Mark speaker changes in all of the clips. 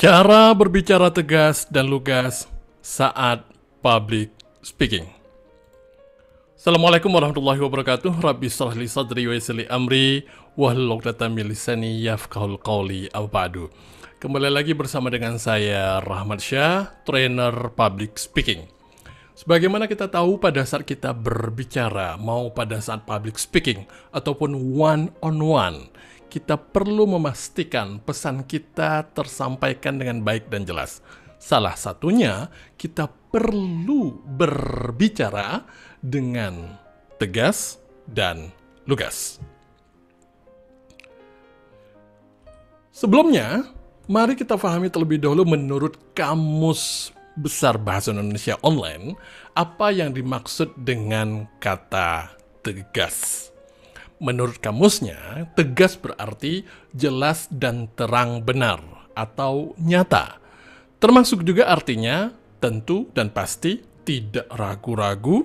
Speaker 1: Cara berbicara tegas dan lugas saat public speaking. Assalamualaikum warahmatullahi wabarakatuh. Rabbi shrah li sadri wa yassir li amri wahlul 'uqdatam min lisani yafqahul qawli. Ba'du. Kembali lagi bersama dengan saya Rahmat Syah, trainer public speaking. Sebagaimana kita tahu pada saat kita berbicara, mau pada saat public speaking ataupun one on one, kita perlu memastikan pesan kita tersampaikan dengan baik dan jelas. Salah satunya, kita perlu berbicara dengan tegas dan lugas. Sebelumnya, mari kita pahami terlebih dahulu menurut Kamus Besar Bahasa Indonesia Online, apa yang dimaksud dengan kata tegas. Menurut kamusnya, tegas berarti jelas dan terang benar atau nyata. Termasuk juga artinya tentu dan pasti, tidak ragu-ragu,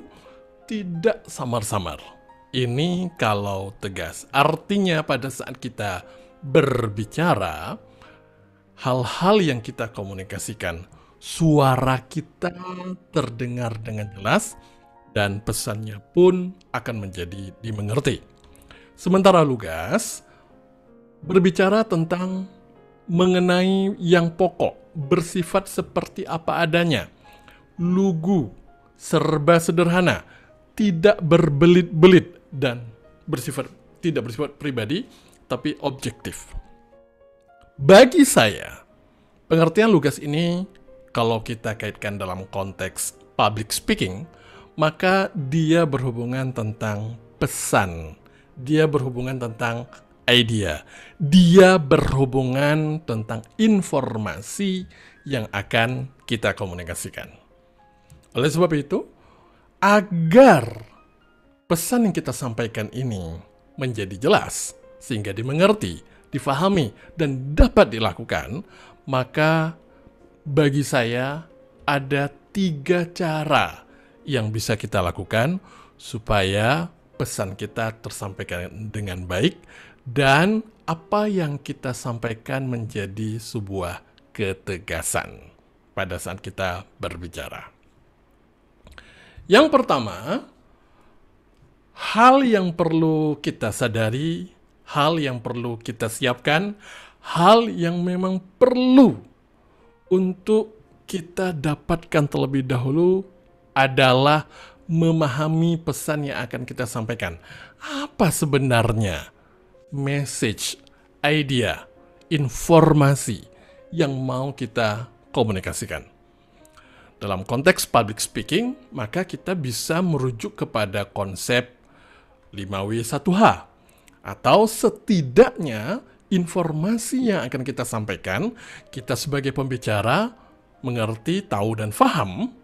Speaker 1: tidak samar-samar. Ini kalau tegas. Artinya pada saat kita berbicara, hal-hal yang kita komunikasikan, suara kita terdengar dengan jelas dan pesannya pun akan menjadi dimengerti. Sementara lugas berbicara tentang mengenai yang pokok, bersifat seperti apa adanya, lugu, serba sederhana, tidak berbelit-belit dan tidak bersifat pribadi, tapi objektif. Bagi saya, pengertian lugas ini kalau kita kaitkan dalam konteks public speaking, maka dia berhubungan tentang pesan. Dia berhubungan tentang idea. Dia berhubungan tentang informasi yang akan kita komunikasikan. Oleh sebab itu, agar pesan yang kita sampaikan ini menjadi jelas, sehingga dimengerti, difahami, dan dapat dilakukan, maka bagi saya ada 3 cara yang bisa kita lakukan supaya pesan kita tersampaikan dengan baik dan apa yang kita sampaikan menjadi sebuah ketegasan pada saat kita berbicara. Yang pertama, hal yang perlu kita sadari, hal yang perlu kita siapkan, hal yang memang perlu untuk kita dapatkan terlebih dahulu adalah memahami pesan yang akan kita sampaikan. Apa sebenarnya message, idea, informasi yang mau kita komunikasikan? Dalam konteks public speaking, maka kita bisa merujuk kepada konsep 5W1H, atau setidaknya informasi yang akan kita sampaikan, kita sebagai pembicara mengerti, tahu, dan paham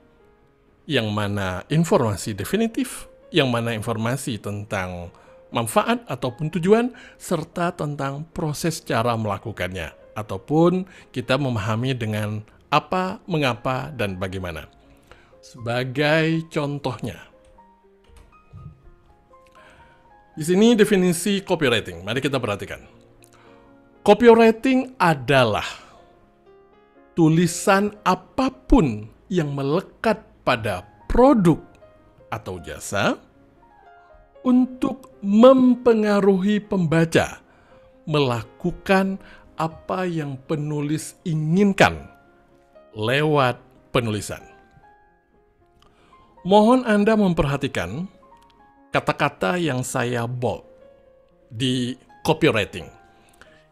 Speaker 1: yang mana informasi definitif, yang mana informasi tentang manfaat ataupun tujuan, serta tentang proses cara melakukannya, ataupun kita memahami dengan apa, mengapa, dan bagaimana. Sebagai contohnya, di sini definisi copywriting. Mari kita perhatikan. Copywriting adalah tulisan apapun yang melekat pada produk atau jasa untuk mempengaruhi pembaca melakukan apa yang penulis inginkan lewat penulisan. Mohon Anda memperhatikan kata-kata yang saya bold di copywriting.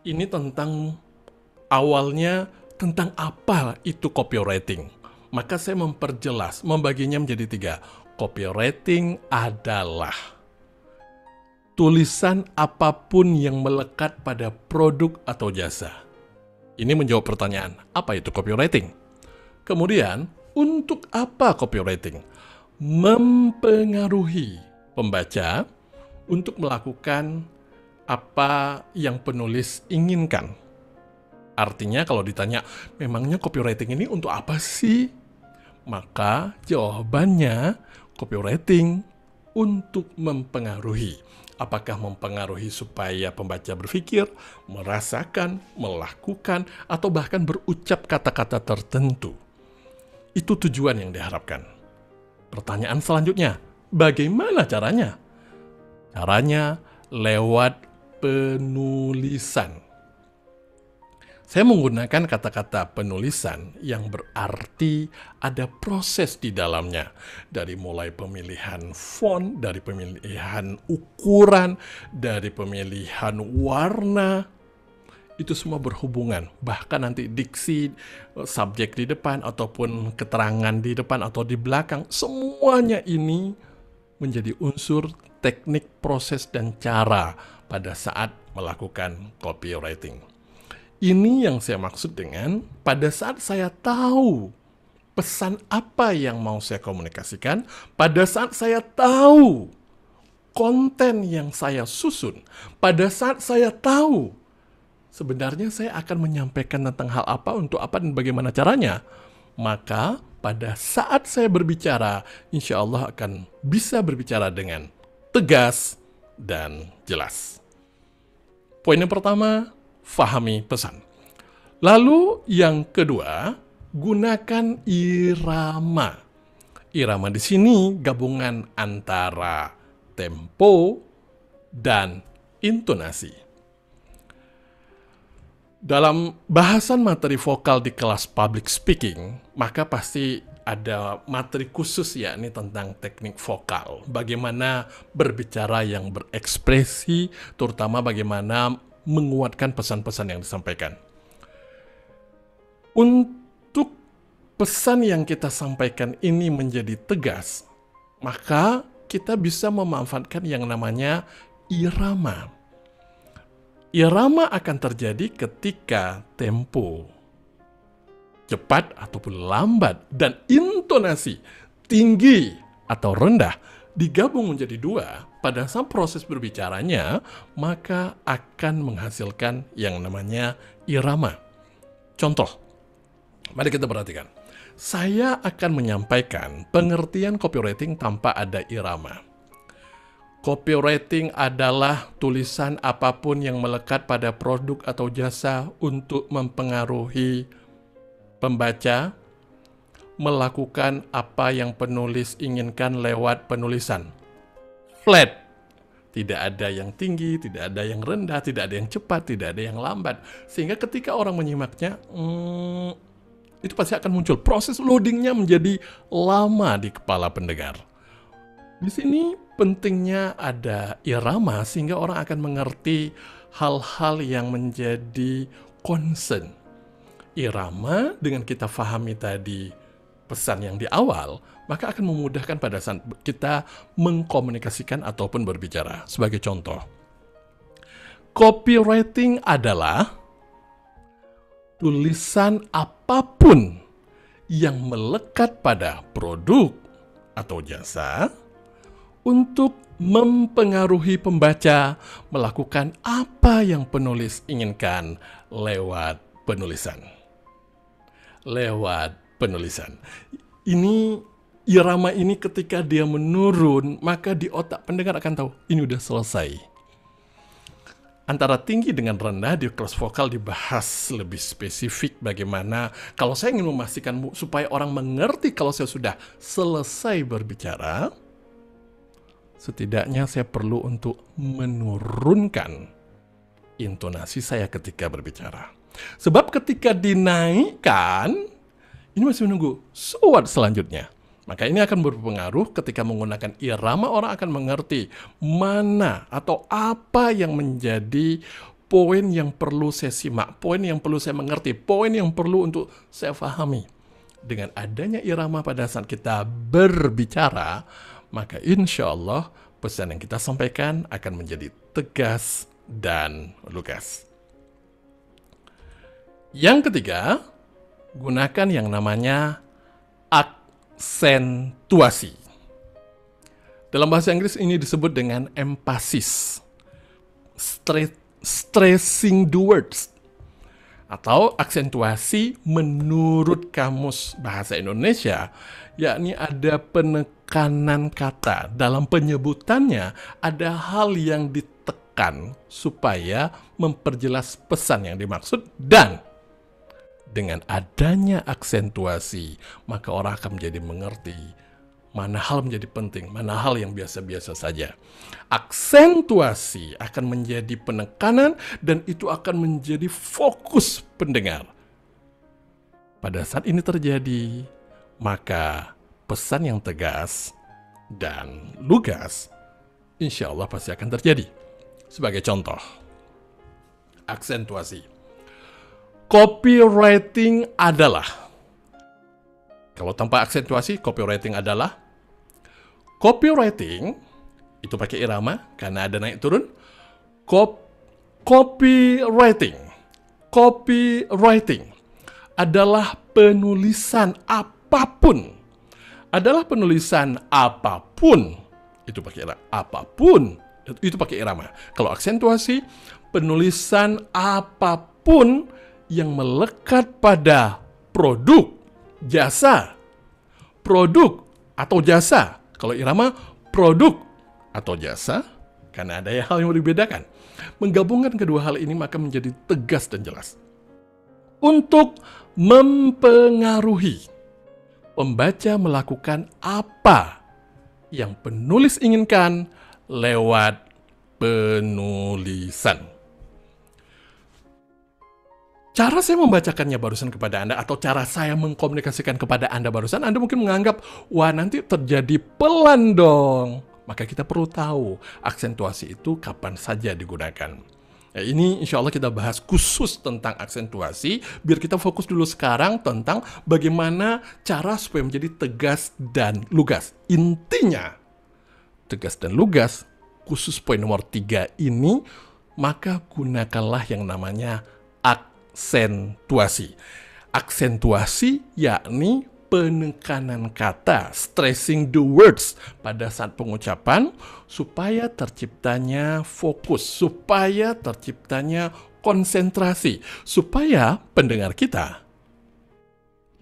Speaker 1: Ini tentang awalnya tentang apa itu copywriting. Maka saya memperjelas, membaginya menjadi 3. Copywriting adalah tulisan apapun yang melekat pada produk atau jasa. Ini menjawab pertanyaan, apa itu copywriting? Kemudian, untuk apa copywriting? Mempengaruhi pembaca untuk melakukan apa yang penulis inginkan. Artinya kalau ditanya, memangnya copywriting ini untuk apa sih? Maka jawabannya, copywriting untuk mempengaruhi apakah mempengaruhi supaya pembaca berpikir, merasakan, melakukan, atau bahkan berucap kata-kata tertentu. Itu tujuan yang diharapkan. Pertanyaan selanjutnya, bagaimana caranya? Caranya lewat penulisan. Saya menggunakan kata-kata penulisan yang berarti ada proses di dalamnya. Dari mulai pemilihan font, dari pemilihan ukuran, dari pemilihan warna. Itu semua berhubungan. Bahkan nanti diksi, subjek di depan, ataupun keterangan di depan atau di belakang. Semuanya ini menjadi unsur teknik, proses, dan cara pada saat melakukan copywriting. Ini yang saya maksud dengan pada saat saya tahu pesan apa yang mau saya komunikasikan, pada saat saya tahu konten yang saya susun, pada saat saya tahu sebenarnya saya akan menyampaikan tentang hal apa, untuk apa, dan bagaimana caranya, maka pada saat saya berbicara, insya Allah akan bisa berbicara dengan tegas dan jelas. Poin yang pertama, fahami pesan. Lalu yang kedua, gunakan irama. Irama di sini gabungan antara tempo dan intonasi. Dalam bahasan materi vokal di kelas public speaking, maka pasti ada materi khusus yakni tentang teknik vokal. Bagaimana berbicara yang berekspresi, terutama bagaimana menguatkan pesan-pesan yang disampaikan. Untuk pesan yang kita sampaikan ini menjadi tegas, maka kita bisa memanfaatkan yang namanya irama. Irama akan terjadi ketika tempo cepat ataupun lambat dan intonasi tinggi atau rendah digabung menjadi dua. Pada saat proses berbicaranya, maka akan menghasilkan yang namanya irama. Contoh, mari kita perhatikan. Saya akan menyampaikan pengertian copywriting tanpa ada irama. Copywriting adalah tulisan apapun yang melekat pada produk atau jasa untuk mempengaruhi pembaca melakukan apa yang penulis inginkan lewat penulisan. Flat. Tidak ada yang tinggi, tidak ada yang rendah, tidak ada yang cepat, tidak ada yang lambat. Sehingga ketika orang menyimaknya, itu pasti akan muncul. Proses loadingnya menjadi lama di kepala pendengar. Di sini pentingnya ada irama sehingga orang akan mengerti hal-hal yang menjadi concern. Irama dengan kita fahami tadi pesan yang di awal, maka akan memudahkan pada saat kita mengkomunikasikan ataupun berbicara. Sebagai contoh, copywriting adalah tulisan apapun yang melekat pada produk atau jasa untuk mempengaruhi pembaca melakukan apa yang penulis inginkan lewat penulisan. Ini irama ini ketika dia menurun, maka di otak pendengar akan tahu ini udah selesai. Antara tinggi dengan rendah di kelas vokal dibahas lebih spesifik bagaimana kalau saya ingin memastikan supaya orang mengerti kalau saya sudah selesai berbicara, setidaknya saya perlu untuk menurunkan intonasi saya ketika berbicara. Sebab ketika dinaikkan, ini masih menunggu what selanjutnya. Maka ini akan berpengaruh ketika menggunakan irama, orang akan mengerti mana atau apa yang menjadi poin yang perlu saya simak, poin yang perlu saya mengerti, poin yang perlu untuk saya pahami. Dengan adanya irama pada saat kita berbicara, maka insya Allah pesan yang kita sampaikan akan menjadi tegas dan lugas. Yang ketiga, gunakan yang namanya aksentuasi. Dalam bahasa Inggris ini disebut dengan emphasis, stressing the words, atau aksentuasi menurut Kamus Bahasa Indonesia, yakni ada penekanan kata. Dalam penyebutannya ada hal yang ditekan supaya memperjelas pesan yang dimaksud, dan dengan adanya aksentuasi maka orang akan menjadi mengerti mana hal menjadi penting, mana hal yang biasa-biasa saja. Aksentuasi akan menjadi penekanan dan itu akan menjadi fokus pendengar. Pada saat ini terjadi, maka pesan yang tegas dan lugas insya Allah pasti akan terjadi. Sebagai contoh, aksentuasi. Copywriting adalah, kalau tanpa aksentuasi, copywriting adalah, copywriting itu pakai irama karena ada naik turun. Copywriting adalah penulisan apapun. Itu pakai apapun. Itu pakai irama. Kalau aksentuasi, penulisan apapun yang melekat pada produk, jasa. Kalau irama, produk atau jasa, karena ada hal yang dibedakan. Menggabungkan kedua hal ini maka menjadi tegas dan jelas. Untuk mempengaruhi pembaca melakukan apa yang penulis inginkan lewat penulisan. Cara saya membacakannya barusan kepada Anda, atau cara saya mengkomunikasikan kepada Anda barusan, Anda mungkin menganggap, wah nanti terjadi pelan dong. Maka kita perlu tahu aksentuasi itu kapan saja digunakan. Ya, ini insya Allah kita bahas khusus tentang aksentuasi, biar kita fokus dulu sekarang tentang bagaimana cara supaya menjadi tegas dan lugas. Intinya, tegas dan lugas, khusus poin nomor 3 ini, maka gunakanlah yang namanya aksentuasi. Aksentuasi yakni penekanan kata, stressing the words pada saat pengucapan supaya terciptanya fokus, supaya terciptanya konsentrasi, supaya pendengar kita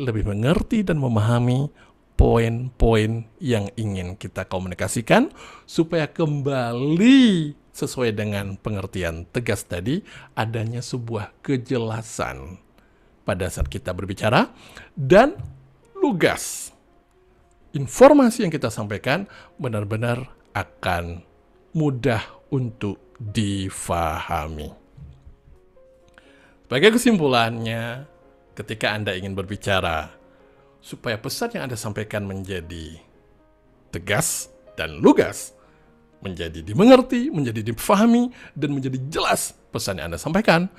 Speaker 1: lebih mengerti dan memahami poin-poin yang ingin kita komunikasikan, supaya kembali sesuai dengan pengertian tegas tadi, adanya sebuah kejelasan pada saat kita berbicara, dan lugas. Informasi yang kita sampaikan benar-benar akan mudah untuk difahami. Sebagai kesimpulannya, ketika Anda ingin berbicara, supaya pesan yang Anda sampaikan menjadi tegas dan lugas, menjadi dimengerti, menjadi dipahami, dan menjadi jelas pesan yang Anda sampaikan,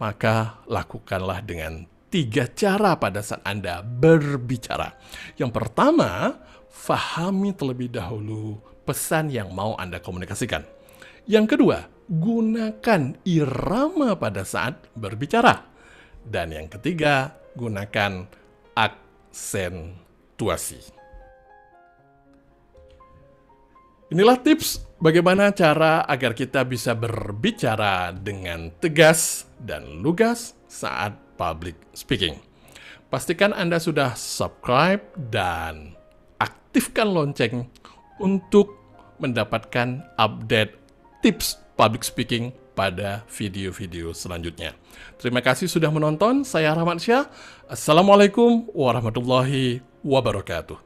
Speaker 1: maka lakukanlah dengan 3 cara pada saat Anda berbicara. Yang pertama, fahami terlebih dahulu pesan yang mau Anda komunikasikan. Yang kedua, gunakan irama pada saat berbicara. Dan yang ketiga, gunakan aksentuasi. Inilah tips bagaimana cara agar kita bisa berbicara dengan tegas dan lugas saat public speaking. Pastikan Anda sudah subscribe dan aktifkan lonceng untuk mendapatkan update tips public speaking pada video-video selanjutnya. Terima kasih sudah menonton. Saya Rahmat Syah. Assalamualaikum warahmatullahi wabarakatuh.